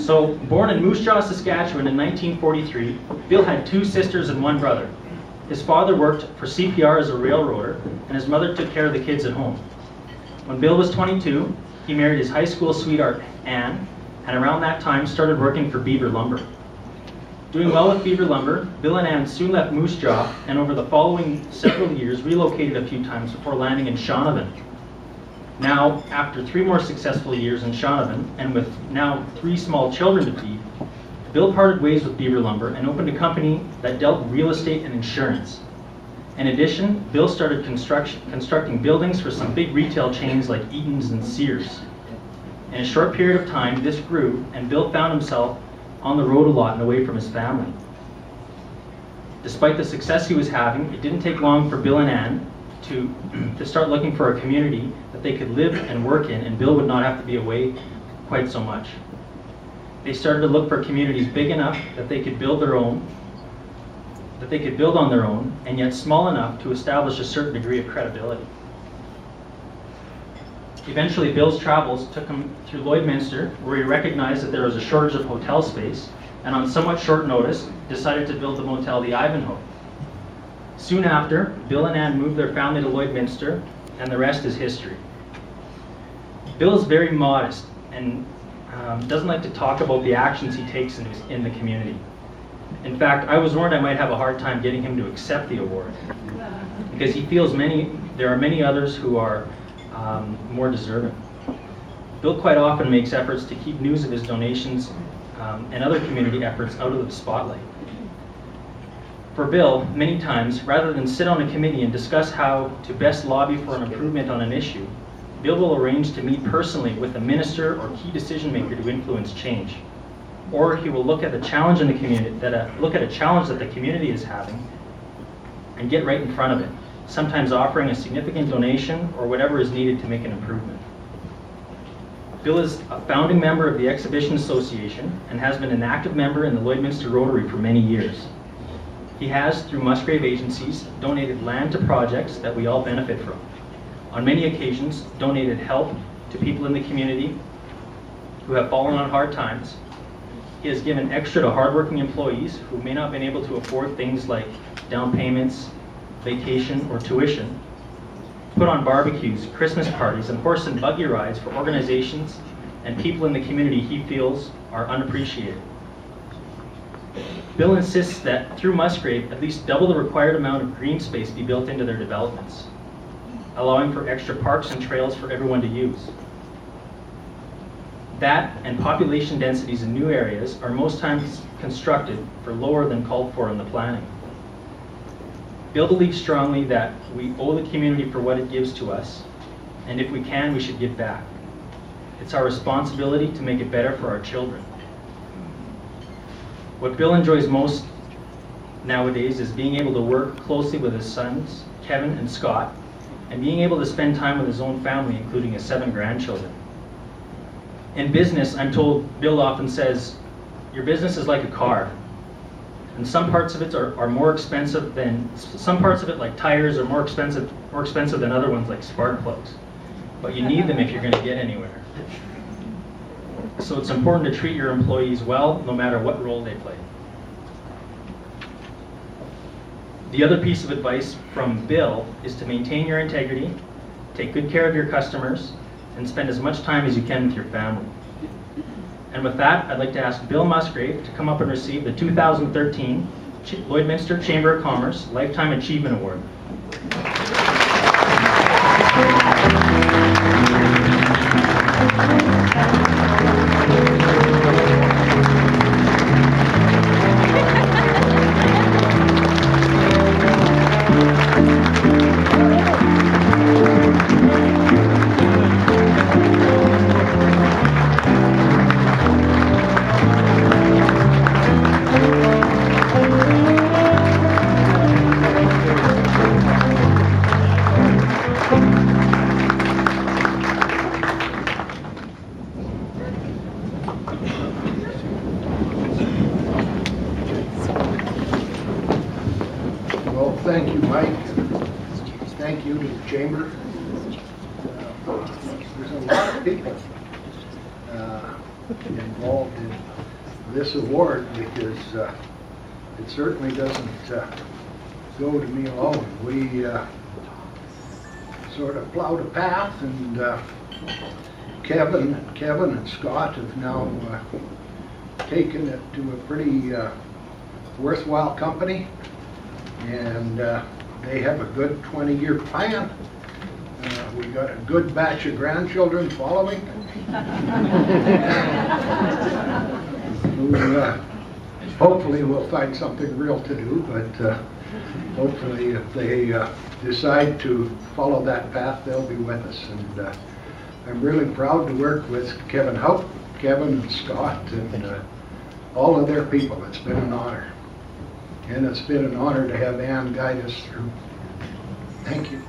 So, born in Moose Jaw, Saskatchewan in 1943, Bill had 2 sisters and 1 brother. His father worked for CPR as a railroader, and his mother took care of the kids at home. When Bill was 22, he married his high school sweetheart, Anne, and around that time started working for Beaver Lumber. Doing well with Beaver Lumber, Bill and Anne soon left Moose Jaw, and over the following several years relocated a few times before landing in Shaunavon. Now, after 3 more successful years in Shaunavon, and with now 3 small children to feed, Bill parted ways with Beaver Lumber and opened a company that dealt real estate and insurance. In addition, Bill started constructing buildings for some big retail chains like Eaton's and Sears. In a short period of time, this grew, and Bill found himself on the road a lot and away from his family. Despite the success he was having, it didn't take long for Bill and Anne to start looking for a community that they could live and work in, and Bill would not have to be away quite so much. They started to look for communities big enough that they could build on their own, and yet small enough to establish a certain degree of credibility. Eventually, Bill's travels took him through Lloydminster, where he recognized that there was a shortage of hotel space, and on somewhat short notice, decided to build the motel the Ivanhoe. Soon after, Bill and Anne moved their family to Lloydminster, and the rest is history. Bill is very modest and doesn't like to talk about the actions he takes in the community. In fact, I was warned I might have a hard time getting him to accept the award, because he feels there are many others who are more deserving. Bill quite often makes efforts to keep news of his donations and other community efforts out of the spotlight. For Bill, many times, rather than sit on a committee and discuss how to best lobby for an improvement on an issue, Bill will arrange to meet personally with a minister or key decision maker to influence change. Or he will look at a challenge in the community, a challenge that the community is having, and get right in front of it, sometimes offering a significant donation or whatever is needed to make an improvement. Bill is a founding member of the Exhibition Association and has been an active member in the Lloydminster Rotary for many years. He has, through Musgrave agencies, donated land to projects that we all benefit from. On many occasions, donated help to people in the community who have fallen on hard times. He has given extra to hardworking employees who may not have been able to afford things like down payments, vacation, or tuition. Put on barbecues, Christmas parties, and horse and buggy rides for organizations and people in the community he feels are unappreciated. Bill insists that through Musgrave, at least double the required amount of green space be built into their developments, allowing for extra parks and trails for everyone to use. That and population densities in new areas are most times constructed for lower than called for in the planning. Bill believes strongly that we owe the community for what it gives to us, and if we can, we should give back. It's our responsibility to make it better for our children. What Bill enjoys most nowadays is being able to work closely with his sons, Kevin and Scott, and being able to spend time with his own family, including his 7 grandchildren. In business, I'm told, Bill often says, your business is like a car, and some parts of it are more expensive than, some parts of it like tires are more expensive than other ones like spark plugs. But you need them if you're going to get anywhere. So it's important to treat your employees well, no matter what role they play. The other piece of advice from Bill is to maintain your integrity, take good care of your customers, and spend as much time as you can with your family. And with that, I'd like to ask Bill Musgrave to come up and receive the 2013 Lloydminster Chamber of Commerce Lifetime Achievement Award. Well, thank you, Mike. Thank you to the Chamber. There's a lot of people. involved in this award because it certainly doesn't go to me alone. We sort of plowed a path, and Kevin and Scott have now taken it to a pretty worthwhile company, and they have a good 20-year plan. We got a good batch of grandchildren following. Hopefully we'll find something real to do, but hopefully if they decide to follow that path, they'll be with us. And I'm really proud to work with Kevin and Scott, and all of their people. It's been an honor. And it's been an honor to have Ann guide us through. Thank you.